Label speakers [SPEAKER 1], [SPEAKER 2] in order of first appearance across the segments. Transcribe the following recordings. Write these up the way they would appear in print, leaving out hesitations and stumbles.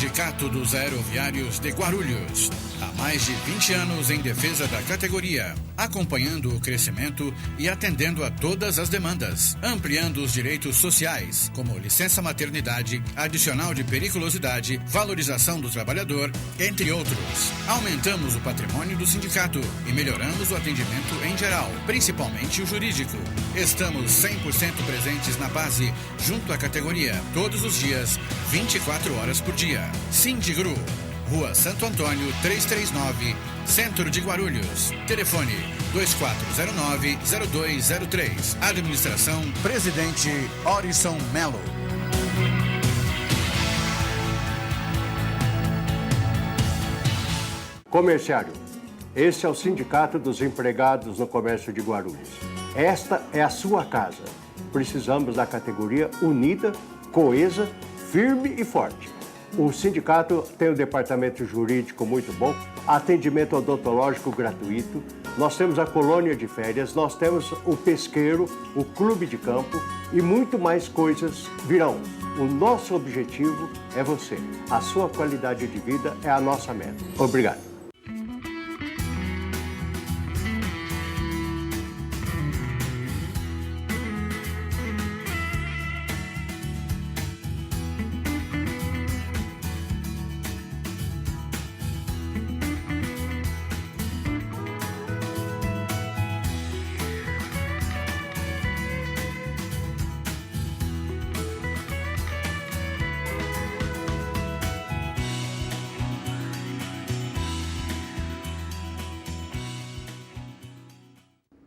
[SPEAKER 1] Sindicato dos Aeroviários de Guarulhos. Há mais de 20 anos em defesa da categoria, acompanhando o crescimento e atendendo a todas as demandas, ampliando os direitos sociais, como licença maternidade, adicional de periculosidade, valorização do trabalhador, entre outros. Aumentamos o patrimônio do sindicato e melhoramos o atendimento em geral, principalmente o jurídico. Estamos 100% presentes na base, junto à categoria, todos os dias, 24 horas por dia. Sindigru, Rua Santo Antônio 339, Centro de Guarulhos. Telefone 2409-0203. Administração Presidente Orison Melo.
[SPEAKER 2] Comerciário, esse é o Sindicato dos Empregados no Comércio de Guarulhos. Esta é a sua casa. Precisamos da categoria unida, coesa, firme e forte. O sindicato tem um departamento jurídico muito bom, atendimento odontológico gratuito, nós temos a colônia de férias, nós temos o pesqueiro, o clube de campo e muito mais coisas virão. O nosso objetivo é você. A sua qualidade de vida é a nossa meta. Obrigado.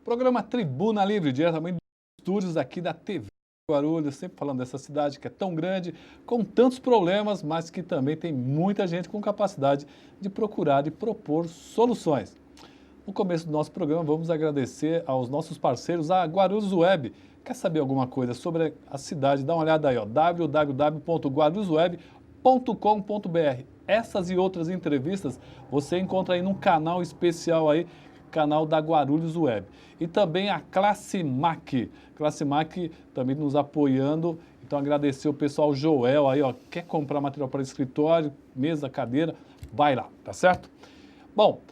[SPEAKER 3] Programa Tribuna Livre, diretamente dos estúdios aqui da TV Guarulhos, sempre falando dessa cidade que é tão grande, com tantos problemas, mas que também tem muita gente com capacidade de procurar e propor soluções. No começo do nosso programa, vamos agradecer aos nossos parceiros, a Guarulhos Web. Quer saber alguma coisa sobre a cidade? Dá uma olhada aí, ó, www.guarulhosweb.com.br. Essas e outras entrevistas você encontra aí num canal especial aí, canal da Guarulhos Web. E também a Classimac. Classimac também nos apoiando. Então agradecer o pessoal Joel aí, ó, quer comprar material para escritório, mesa, cadeira, vai lá, tá certo? Bom,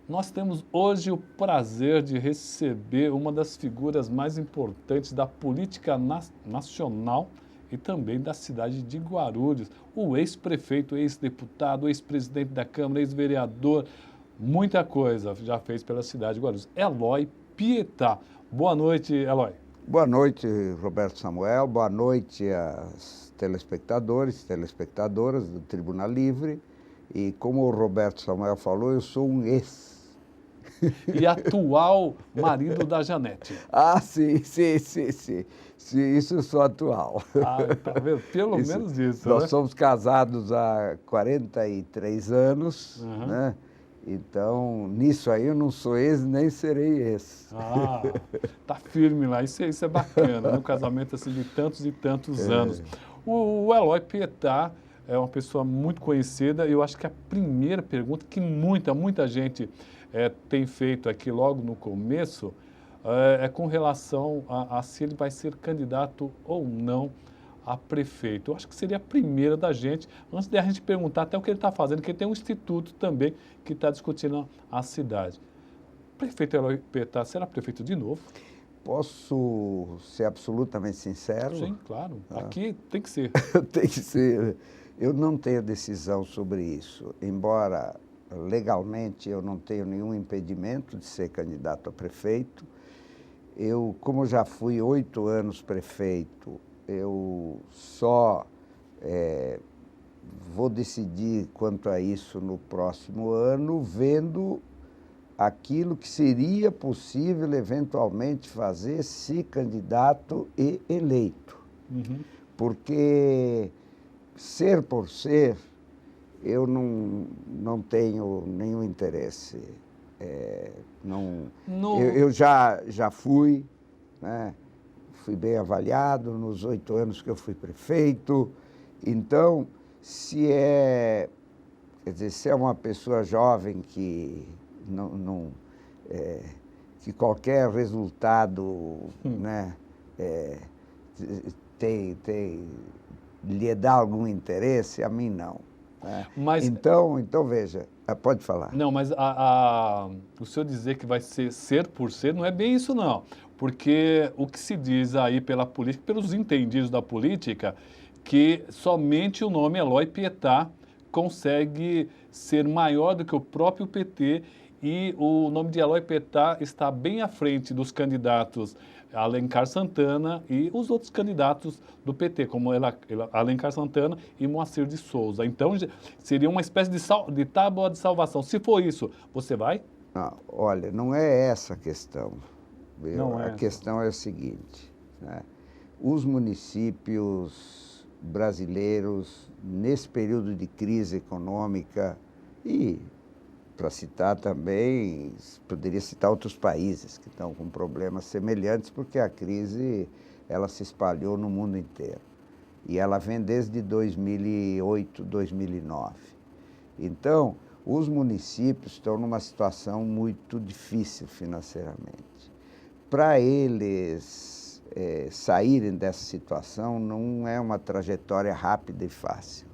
[SPEAKER 3] nós temos hoje o prazer de receber uma das figuras mais importantes da política nacional e também da cidade de Guarulhos, o ex-prefeito, ex-deputado, ex-presidente da Câmara, ex-vereador, muita coisa já fez pela cidade de Guarulhos. Eloy Pietá. Boa noite, Eloy.
[SPEAKER 4] Boa noite, Roberto Samuel. Boa noite aos telespectadores, telespectadoras do Tribuna Livre. E como o Roberto Samuel falou, eu sou um ex.
[SPEAKER 3] E atual marido da Janete.
[SPEAKER 4] Ah, sim. Isso eu sou atual.
[SPEAKER 3] Ah, tá vendo? Pelo menos isso,
[SPEAKER 4] Nós
[SPEAKER 3] né?
[SPEAKER 4] somos casados há 43 anos, né? Então, nisso aí eu não sou ex, nem serei ex.
[SPEAKER 3] Ah, tá firme lá. Isso é bacana, né? Um casamento assim de tantos e tantos anos. O Eloy Pietá é uma pessoa muito conhecida e eu acho que a primeira pergunta que muita gente tem feito aqui logo no começo é com relação a se ele vai ser candidato ou não a prefeito. Eu acho que seria a primeira da gente, antes de a gente perguntar até o que ele está fazendo, que ele tem um instituto também que está discutindo a cidade. Prefeito Eloy Pietá, será prefeito de novo?
[SPEAKER 4] Posso ser absolutamente sincero?
[SPEAKER 3] Sim, claro. Aqui tem que ser.
[SPEAKER 4] Tem que ser. Eu não tenho decisão sobre isso, embora legalmente eu não tenho nenhum impedimento de ser candidato a prefeito. Eu, como já fui 8 anos prefeito, eu só vou decidir quanto a isso no próximo ano, vendo aquilo que seria possível eventualmente fazer se candidato e eleito. Porque ser por ser, eu não tenho nenhum interesse. Eu já fui, né? Fui bem avaliado nos 8 anos que eu fui prefeito. Então, se é uma pessoa jovem que que qualquer resultado, né, lhe dá algum interesse, a mim não.
[SPEAKER 3] Mas,
[SPEAKER 4] então, veja, pode falar.
[SPEAKER 3] Não, mas o senhor dizer que vai ser por ser, não é bem isso não. Porque o que se diz aí pela política, pelos entendidos da política, que somente o nome Eloy Pietá consegue ser maior do que o próprio PT e o nome de Eloy Pietá está bem à frente dos candidatos Alencar Santana e os outros candidatos do PT, como Alencar Santana e Moacir de Souza. Então, seria uma espécie de tábua de salvação. Se for isso, você vai?
[SPEAKER 4] Não, olha, não é essa a questão.
[SPEAKER 3] A
[SPEAKER 4] questão é a seguinte, né? Os municípios brasileiros, nesse período de crise econômica, e, para citar também, poderia citar outros países que estão com problemas semelhantes, porque a crise ela se espalhou no mundo inteiro. E ela vem desde 2008, 2009. Então, os municípios estão numa situação muito difícil financeiramente. Para eles saírem dessa situação, não é uma trajetória rápida e fácil.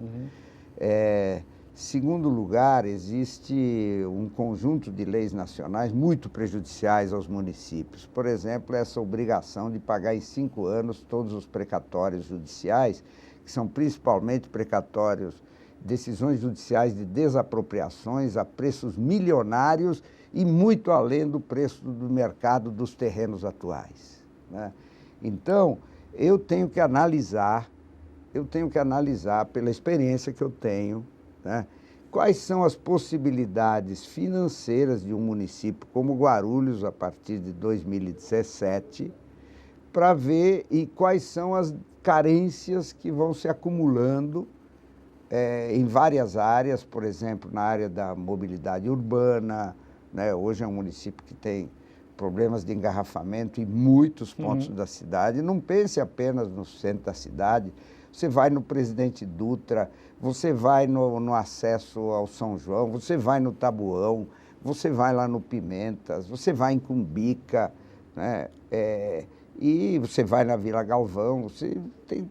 [SPEAKER 4] Segundo lugar, existe um conjunto de leis nacionais muito prejudiciais aos municípios. Por exemplo, essa obrigação de pagar em 5 anos todos os precatórios judiciais, que são principalmente precatórios, decisões judiciais de desapropriações a preços milionários e muito além do preço do mercado dos terrenos atuais, né? Então, eu tenho que analisar pela experiência que eu tenho, né, quais são as possibilidades financeiras de um município como Guarulhos a partir de 2017, para ver e quais são as carências que vão se acumulando em várias áreas, por exemplo, na área da mobilidade urbana, né? Hoje é um município que tem problemas de engarrafamento em muitos pontos da cidade. Não pense apenas no centro da cidade. Você vai no Presidente Dutra, você vai no acesso ao São João, você vai no Tabuão, você vai lá no Pimentas, você vai em Cumbica, né? E você vai na Vila Galvão. Você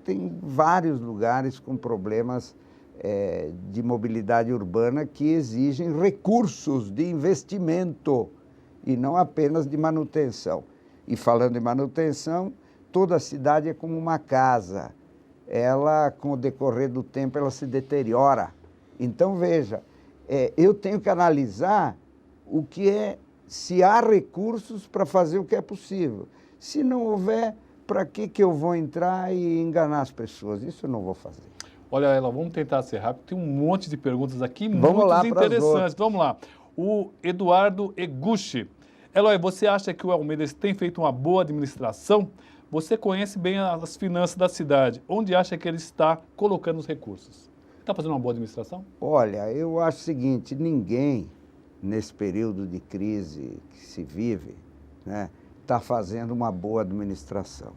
[SPEAKER 4] tem vários lugares com problemas de mobilidade urbana que exigem recursos de investimento e não apenas de manutenção. E falando em manutenção, toda a cidade é como uma casa. Ela, com o decorrer do tempo, ela se deteriora. Então, veja, eu tenho que analisar o que se há recursos para fazer o que é possível. Se não houver, para que eu vou entrar e enganar as pessoas? Isso eu não vou fazer.
[SPEAKER 3] Olha, Ela, vamos tentar ser rápido. Tem um monte de perguntas aqui,
[SPEAKER 4] vamos
[SPEAKER 3] muito interessantes. Vamos lá. O Eduardo Eguchi. Eloy, você acha que o Almeida tem feito uma boa administração? Você conhece bem as finanças da cidade. Onde acha que ele está colocando os recursos? Está fazendo uma boa administração?
[SPEAKER 4] Olha, eu acho o seguinte, ninguém, nesse período de crise que se vive, né, está fazendo uma boa administração,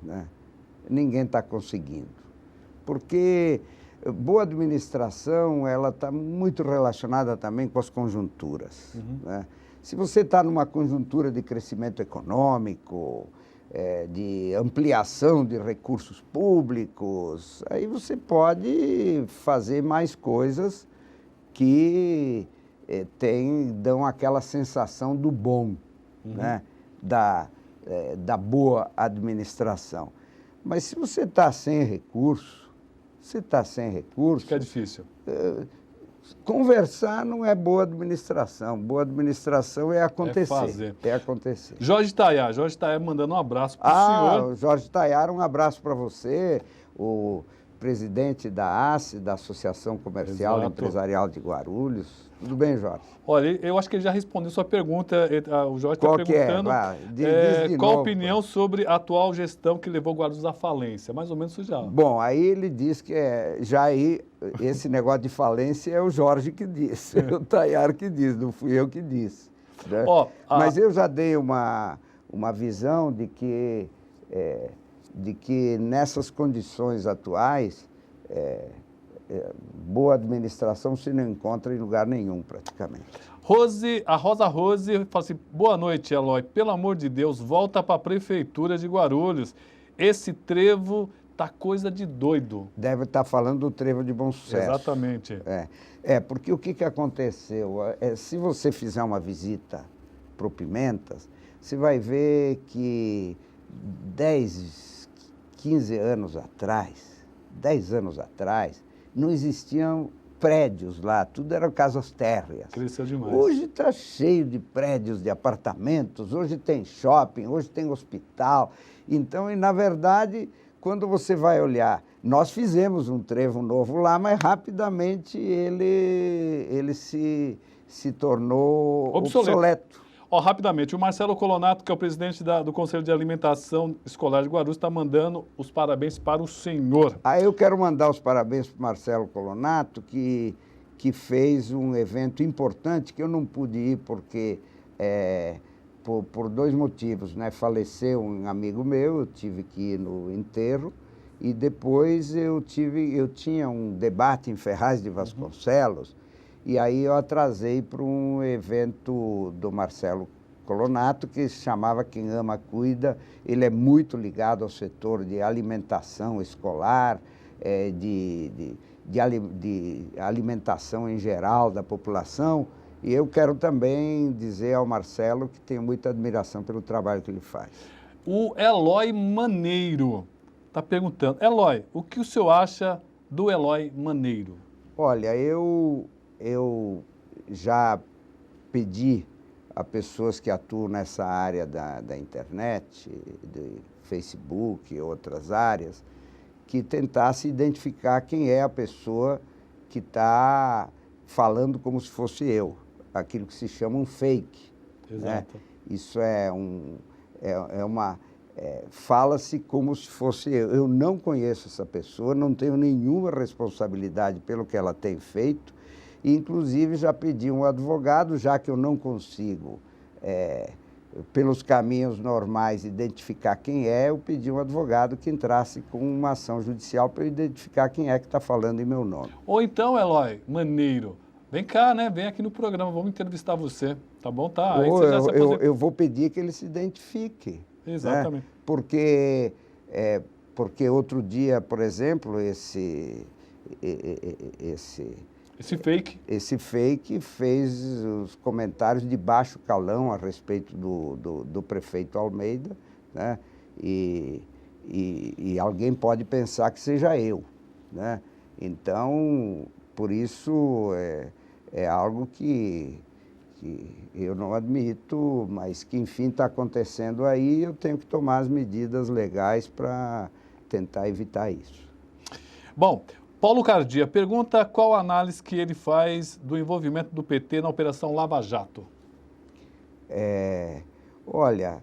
[SPEAKER 4] né? Ninguém está conseguindo. Porque boa administração, ela está muito relacionada também com as conjunturas, né? Se você está numa conjuntura de crescimento econômico, de ampliação de recursos públicos, aí você pode fazer mais coisas que dão aquela sensação do bom, né? Da boa administração. Mas se você está sem recurso,
[SPEAKER 3] Fica difícil.
[SPEAKER 4] Conversar não é boa administração. Boa administração é acontecer. É acontecer.
[SPEAKER 3] Jorge Tayar mandando um abraço para o senhor.
[SPEAKER 4] Jorge Tayar, um abraço para você, o presidente da ACE, da Associação Comercial e Empresarial de Guarulhos. Tudo bem, Jorge?
[SPEAKER 3] Olha, eu acho que ele já respondeu sua pergunta. O Jorge está perguntando qual a opinião sobre a atual gestão que levou Guarulhos à falência. Mais ou menos isso já.
[SPEAKER 4] Bom, aí ele diz que esse negócio de falência é o Jorge que disse, é o Tayar que diz, não fui eu que disse, né? Mas eu já dei uma visão de que nessas condições atuais, boa administração se não encontra em lugar nenhum, praticamente.
[SPEAKER 3] A Rosa Rose fala assim, boa noite, Eloy. Pelo amor de Deus, volta para a Prefeitura de Guarulhos. Esse trevo tá coisa de doido.
[SPEAKER 4] Deve estar falando do Trevo de Bom Sucesso.
[SPEAKER 3] Exatamente.
[SPEAKER 4] Porque o que aconteceu? Se você fizer uma visita para o Pimentas, você vai ver que 10, 15 anos atrás, 10 anos atrás, não existiam prédios lá, tudo eram casas térreas.
[SPEAKER 3] Cresceu demais.
[SPEAKER 4] Hoje está cheio de prédios, de apartamentos, hoje tem shopping, hoje tem hospital. Então, e na verdade, quando você vai olhar, nós fizemos um trevo novo lá, mas rapidamente ele se tornou obsoleto.
[SPEAKER 3] Rapidamente, o Marcelo Colonato, que é o presidente do Conselho de Alimentação Escolar de Guarulhos, está mandando os parabéns para o senhor.
[SPEAKER 4] Eu quero mandar os parabéns para o Marcelo Colonato, que fez um evento importante, que eu não pude ir porque, por 2 motivos, né? Faleceu um amigo meu, eu tive que ir no enterro, e depois eu tinha um debate em Ferraz de Vasconcelos, e aí eu atrasei para um evento do Marcelo Colonato, que se chamava Quem Ama Cuida. Ele é muito ligado ao setor de alimentação escolar, de alimentação em geral da população. E eu quero também dizer ao Marcelo que tenho muita admiração pelo trabalho que ele faz.
[SPEAKER 3] O Eloy Maneiro está perguntando. Eloy, o que o senhor acha do Eloy Maneiro?
[SPEAKER 4] Olha, eu já pedi a pessoas que atuam nessa área da internet, de Facebook e outras áreas, que tentasse identificar quem é a pessoa que está falando como se fosse eu, aquilo que se chama um fake.
[SPEAKER 3] Exato.
[SPEAKER 4] Né? Isso fala-se como se fosse eu. Eu não conheço essa pessoa, não tenho nenhuma responsabilidade pelo que ela tem feito. Inclusive, já pedi um advogado, já que eu não consigo, pelos caminhos normais, identificar quem é, eu pedi um advogado que entrasse com uma ação judicial para eu identificar quem é que está falando em meu nome.
[SPEAKER 3] Ou então, Eloy Maneiro, vem cá, né? Vem aqui no programa, vamos entrevistar você, tá bom? Tá. Aí você já se aposenta.
[SPEAKER 4] Eu vou pedir que ele se identifique.
[SPEAKER 3] Exatamente.
[SPEAKER 4] Né? Porque outro dia, por exemplo, esse fake fez os comentários de baixo calão a respeito do prefeito Almeida, né? E alguém pode pensar que seja eu, né? Então, por isso, é algo que eu não admito, mas que, enfim, está acontecendo aí, eu tenho que tomar as medidas legais para tentar evitar isso.
[SPEAKER 3] Bom, Paulo Cardia pergunta qual a análise que ele faz do envolvimento do PT na Operação Lava Jato.
[SPEAKER 4] Olha,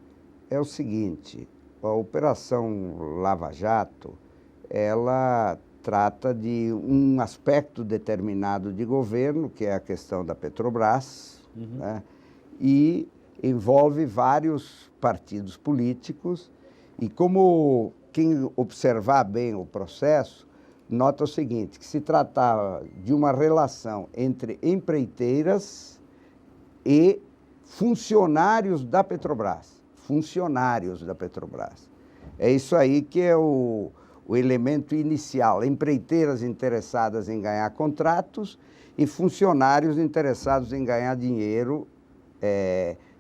[SPEAKER 4] é o seguinte, a Operação Lava Jato, ela trata de um aspecto determinado de governo, que é a questão da Petrobras, né? E envolve vários partidos políticos, e como quem observar bem o processo, nota o seguinte, que se tratava de uma relação entre empreiteiras e funcionários da Petrobras. Funcionários da Petrobras. É isso aí que é o elemento inicial. Empreiteiras interessadas em ganhar contratos e funcionários interessados em ganhar dinheiro,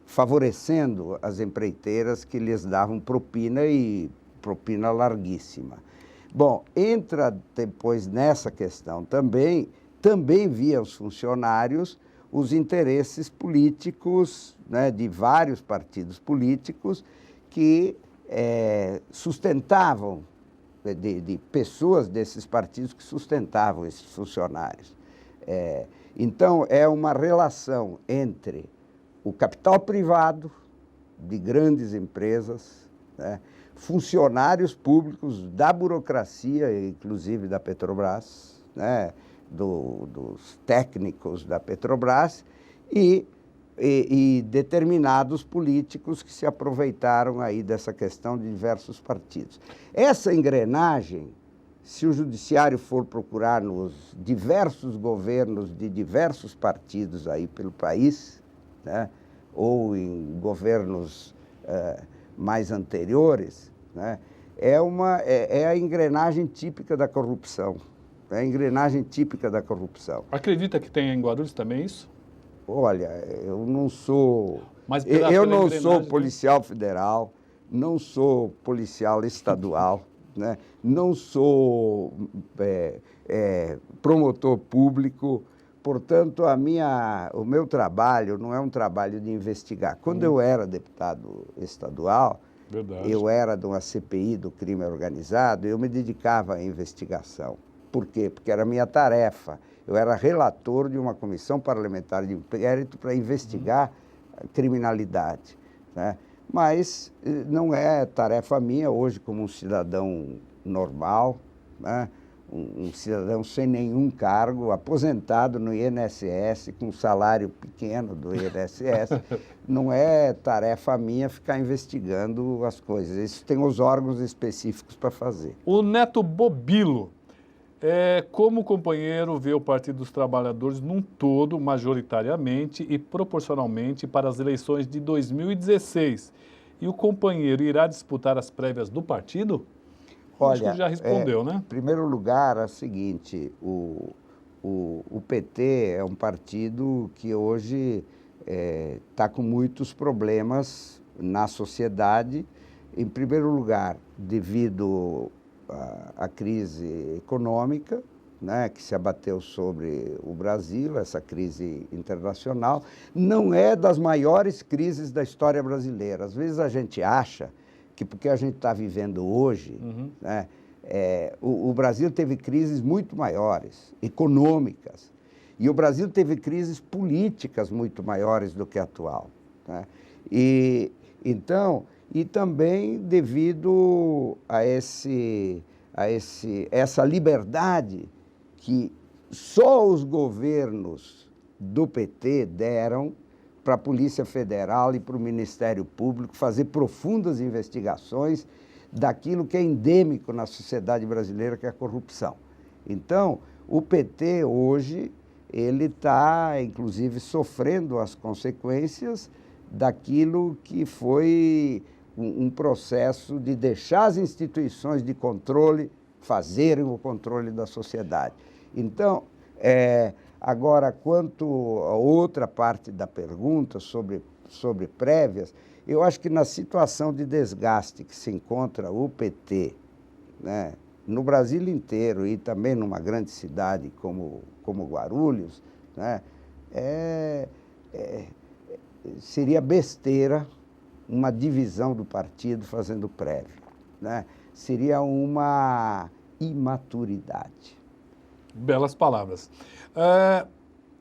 [SPEAKER 4] favorecendo as empreiteiras que lhes davam propina e propina larguíssima. Bom, entra depois nessa questão também via os funcionários os interesses políticos, né, de vários partidos políticos que sustentavam, de pessoas desses partidos que sustentavam esses funcionários. Então, é uma relação entre o capital privado de grandes empresas, né, funcionários públicos da burocracia, inclusive da Petrobras, né, dos técnicos da Petrobras e determinados políticos que se aproveitaram aí dessa questão de diversos partidos. Essa engrenagem, se o judiciário for procurar nos diversos governos de diversos partidos aí pelo país, né, ou em governos mais anteriores, né, é a engrenagem típica da corrupção. É a engrenagem típica da corrupção.
[SPEAKER 3] Acredita que tem em Guarulhos também isso?
[SPEAKER 4] Olha, eu não sou...
[SPEAKER 3] Mas
[SPEAKER 4] eu não sou policial federal, não sou policial estadual, né? Não sou promotor público, portanto, o meu trabalho não é um trabalho de investigar. Quando eu era deputado estadual,
[SPEAKER 3] Verdade.
[SPEAKER 4] eu era de uma CPI do crime organizado, eu me dedicava à investigação. Por quê? Porque era minha tarefa. Eu era relator de uma comissão parlamentar de inquérito para investigar a criminalidade, né? Mas não é tarefa minha hoje, como um cidadão normal, né? Um cidadão sem nenhum cargo, aposentado no INSS, com um salário pequeno do INSS, não é tarefa minha ficar investigando as coisas. Isso tem os órgãos específicos para fazer.
[SPEAKER 3] O Neto Bobilo, como companheiro, vê o Partido dos Trabalhadores num todo, majoritariamente e proporcionalmente para as eleições de 2016. E o companheiro irá disputar as prévias do partido? Acho que ele já respondeu, né?
[SPEAKER 4] Em primeiro lugar, é o seguinte, o PT é um partido que hoje está com muitos problemas na sociedade. Em primeiro lugar, devido à crise econômica, né, que se abateu sobre o Brasil, essa crise internacional, não é das maiores crises da história brasileira. Às vezes a gente acha que porque a gente está vivendo hoje, né, o Brasil teve crises muito maiores, econômicas, e o Brasil teve crises políticas muito maiores do que a atual, né? E também devido a essa liberdade que só os governos do PT deram para a Polícia Federal e para o Ministério Público fazer profundas investigações daquilo que é endêmico na sociedade brasileira, que é a corrupção. Então, o PT hoje, ele está, inclusive, sofrendo as consequências daquilo que foi um processo de deixar as instituições de controle fazerem o controle da sociedade. Então, agora, quanto a outra parte da pergunta sobre prévias, eu acho que na situação de desgaste que se encontra o PT, né, no Brasil inteiro e também numa grande cidade como Guarulhos, né, seria besteira uma divisão do partido fazendo prévia, né? Seria uma imaturidade.
[SPEAKER 3] Belas palavras.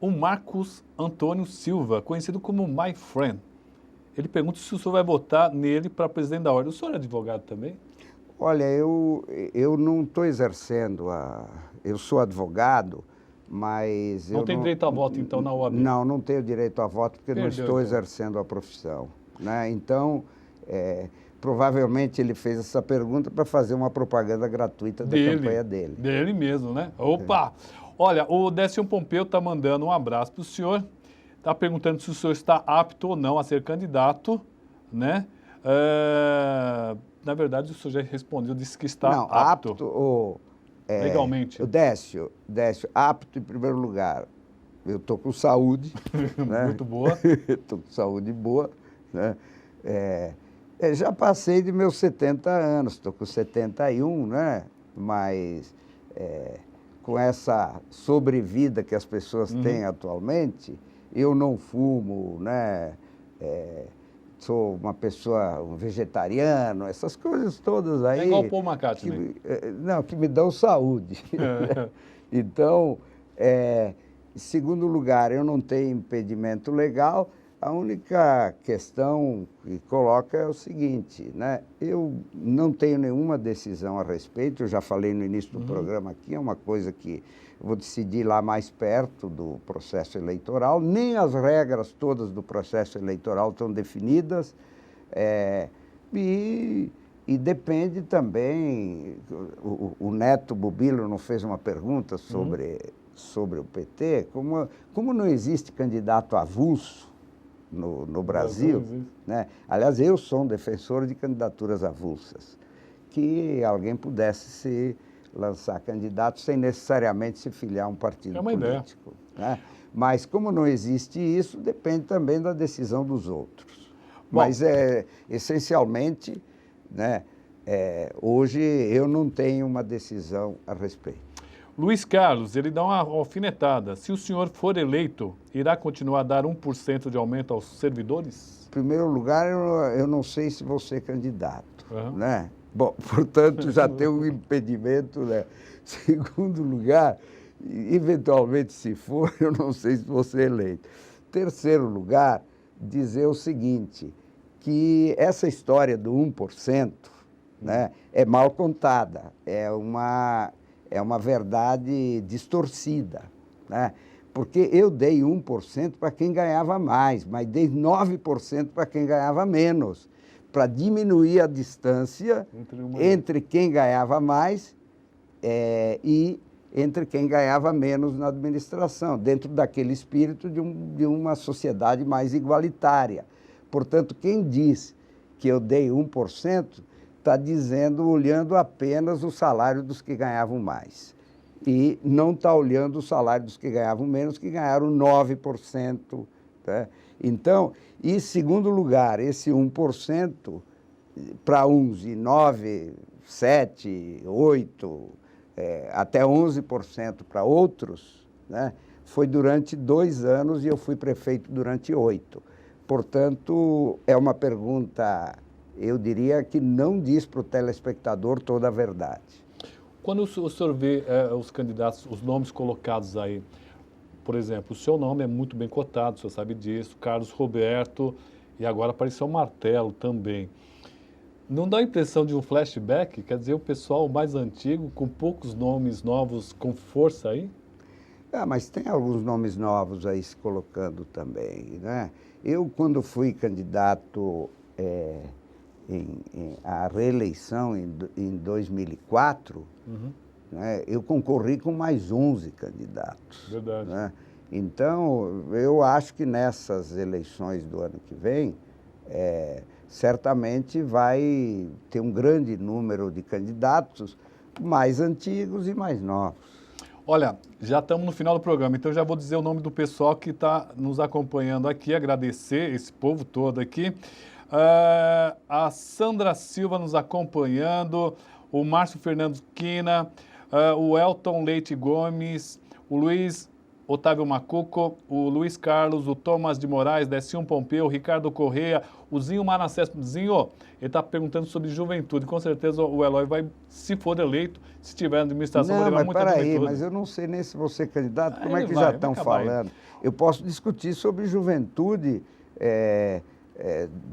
[SPEAKER 3] O Marcos Antônio Silva, conhecido como My Friend, ele pergunta se o senhor vai votar nele para presidente da ordem. O senhor é advogado também?
[SPEAKER 4] Olha, eu não estou exercendo eu sou advogado, mas...
[SPEAKER 3] Não tem direito a voto, então, na OAB?
[SPEAKER 4] Não tenho direito a voto porque não estou exercendo a profissão, né? Então, provavelmente ele fez essa pergunta para fazer uma propaganda gratuita da campanha dele.
[SPEAKER 3] Dele mesmo, né? Opa! Olha, o Décio Pompeu está mandando um abraço para o senhor, está perguntando se o senhor está apto ou não a ser candidato, né? Na verdade, o senhor já respondeu, disse que está apto. Legalmente.
[SPEAKER 4] O Décio, apto em primeiro lugar. Eu estou com saúde. Né?
[SPEAKER 3] Muito boa.
[SPEAKER 4] Estou com saúde boa, né? Já passei de meus 70 anos, estou com 71, né? Mas com essa sobrevida que as pessoas têm atualmente, eu não fumo, né? Sou uma pessoa, um vegetariano, essas coisas todas aí.
[SPEAKER 3] É igual o Paul McCartney.
[SPEAKER 4] Que me dão saúde. Então, em segundo lugar, eu não tenho impedimento legal. A única questão que coloca é o seguinte, né? Eu não tenho nenhuma decisão a respeito, eu já falei no início do programa aqui, é uma coisa que eu vou decidir lá mais perto do processo eleitoral, nem as regras todas do processo eleitoral estão definidas, e depende também, o Neto Bobilo não fez uma pergunta sobre o PT, como não existe candidato avulso no Brasil, né? Aliás, eu sou um defensor de candidaturas avulsas. que alguém pudesse se lançar candidato sem necessariamente se filiar a um partido político. Né? Mas como não existe isso, depende também da decisão dos outros.
[SPEAKER 3] Bom,
[SPEAKER 4] mas essencialmente, né, hoje eu não tenho uma decisão a respeito.
[SPEAKER 3] Luiz Carlos, ele dá uma alfinetada. Se o senhor for eleito, irá continuar a dar 1% de aumento aos servidores?
[SPEAKER 4] Em primeiro lugar, eu não sei se vou ser candidato, né? Bom, portanto, já tem um impedimento, né? Segundo lugar, eventualmente, se for, eu não sei se vou ser eleito. Terceiro lugar, dizer o seguinte, que essa história do 1%, né, é mal contada, é uma verdade distorcida, né? Porque eu dei 1% para quem ganhava mais, mas dei 9% para quem ganhava menos, para diminuir a distância entre quem ganhava mais e entre quem ganhava menos na administração, dentro daquele espírito de uma sociedade mais igualitária. Portanto, quem diz que eu dei 1%, está dizendo, olhando apenas o salário dos que ganhavam mais. E não está olhando o salário dos que ganhavam menos, que ganharam 9%. Tá? Então, e segundo lugar, esse 1% para uns e 9, 7, 8, até 11% para outros, né, foi durante 2 anos e eu fui prefeito durante 8. Portanto, é uma pergunta, eu diria, que não diz para o telespectador toda a verdade.
[SPEAKER 3] Quando o senhor vê os candidatos, os nomes colocados aí, por exemplo, o seu nome é muito bem cotado, o senhor sabe disso, Carlos Roberto, e agora apareceu o Martelo também. Não dá a impressão de um flashback? Quer dizer, o pessoal mais antigo, com poucos nomes novos, com força aí?
[SPEAKER 4] Mas tem alguns nomes novos aí se colocando também, né? Eu, quando fui candidato à reeleição em 2004, né, eu concorri com mais 11 candidatos.
[SPEAKER 3] Verdade.
[SPEAKER 4] Né? Então, eu acho que nessas eleições do ano que vem, certamente vai ter um grande número de candidatos mais antigos e mais novos.
[SPEAKER 3] Olha, já estamos no final do programa, então já vou dizer o nome do pessoal que está nos acompanhando aqui, agradecer esse povo todo aqui. A Sandra Silva nos acompanhando, o Márcio Fernando Quina, o Elton Leite Gomes, o Luiz Otávio Macuco, o Luiz Carlos, o Thomas de Moraes, Décio Pompeu, o Ricardo Correia, o Zinho Manassés. Zinho, ele está perguntando sobre juventude. Com certeza o Eloy vai, se for eleito, se tiver na administração, vai levar muita juventude.
[SPEAKER 4] Não, mas peraí, mas eu não sei nem se vou ser candidato. Como é que já estão falando? Eu posso discutir sobre juventude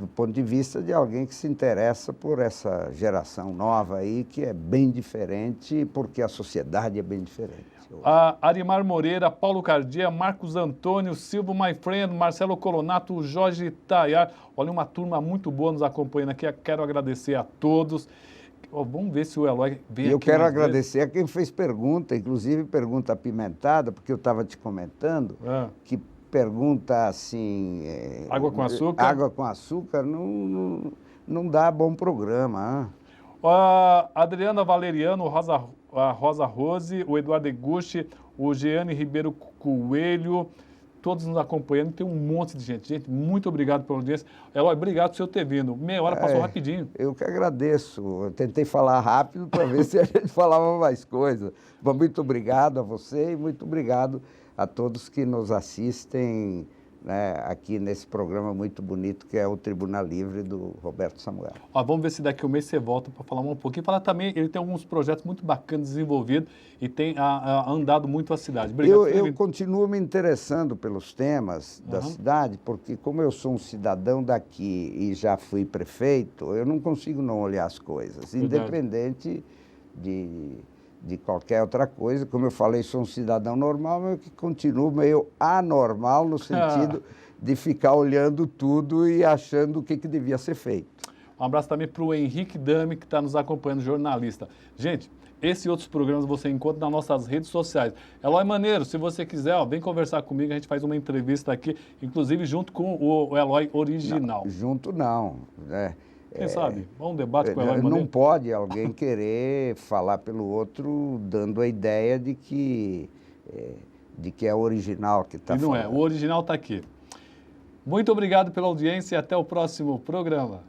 [SPEAKER 4] do ponto de vista de alguém que se interessa por essa geração nova aí, que é bem diferente, porque a sociedade é bem diferente.
[SPEAKER 3] Arimar Moreira, Paulo Cardia, Marcos Antônio, Silvio My Friend, Marcelo Colonato, Jorge Tayar. Olha, uma turma muito boa nos acompanhando aqui. Quero agradecer a todos. Vamos ver se o Eloy vem aqui.
[SPEAKER 4] Eu quero agradecer a quem fez pergunta, inclusive pergunta apimentada, porque eu estava te comentando, que pergunta assim...
[SPEAKER 3] água com açúcar?
[SPEAKER 4] Água com açúcar não dá bom programa.
[SPEAKER 3] Adriana Valeriano, a Rosa Rose, o Eduardo Eguchi, o Jeane Ribeiro Coelho, todos nos acompanhando. Tem um monte de gente. Gente, muito obrigado pela audiência. Eloy, obrigado por você ter vindo. Meia hora passou rapidinho.
[SPEAKER 4] Eu que agradeço. Eu tentei falar rápido para ver se a gente falava mais coisas. Muito obrigado a você e muito obrigado a todos que nos assistem, né, aqui nesse programa muito bonito que é o Tribuna Livre do Roberto Samuel.
[SPEAKER 3] Vamos ver se daqui a um mês você volta para falar um pouquinho. Falar também, ele tem alguns projetos muito bacanas desenvolvidos e tem andado muito a cidade. Obrigado.
[SPEAKER 4] Eu continuo me interessando pelos temas da cidade, porque como eu sou um cidadão daqui e já fui prefeito, eu não consigo não olhar as coisas, independente de qualquer outra coisa. Como eu falei, sou um cidadão normal, mas que continuo meio anormal no sentido de ficar olhando tudo e achando o que devia ser feito.
[SPEAKER 3] Um abraço também para o Henrique Dami, que está nos acompanhando, jornalista. Gente, esse e outros programas você encontra nas nossas redes sociais. Eloy Maneiro, se você quiser, vem conversar comigo, a gente faz uma entrevista aqui, inclusive junto com o Eloy original.
[SPEAKER 4] Não, junto não, né?
[SPEAKER 3] Quem sabe? Vamos um debate com o Eloy
[SPEAKER 4] Não
[SPEAKER 3] Moreira.
[SPEAKER 4] pode alguém querer falar pelo outro dando a ideia de que é original que está falando.
[SPEAKER 3] E não é, o original está aqui. Muito obrigado pela audiência e até o próximo programa.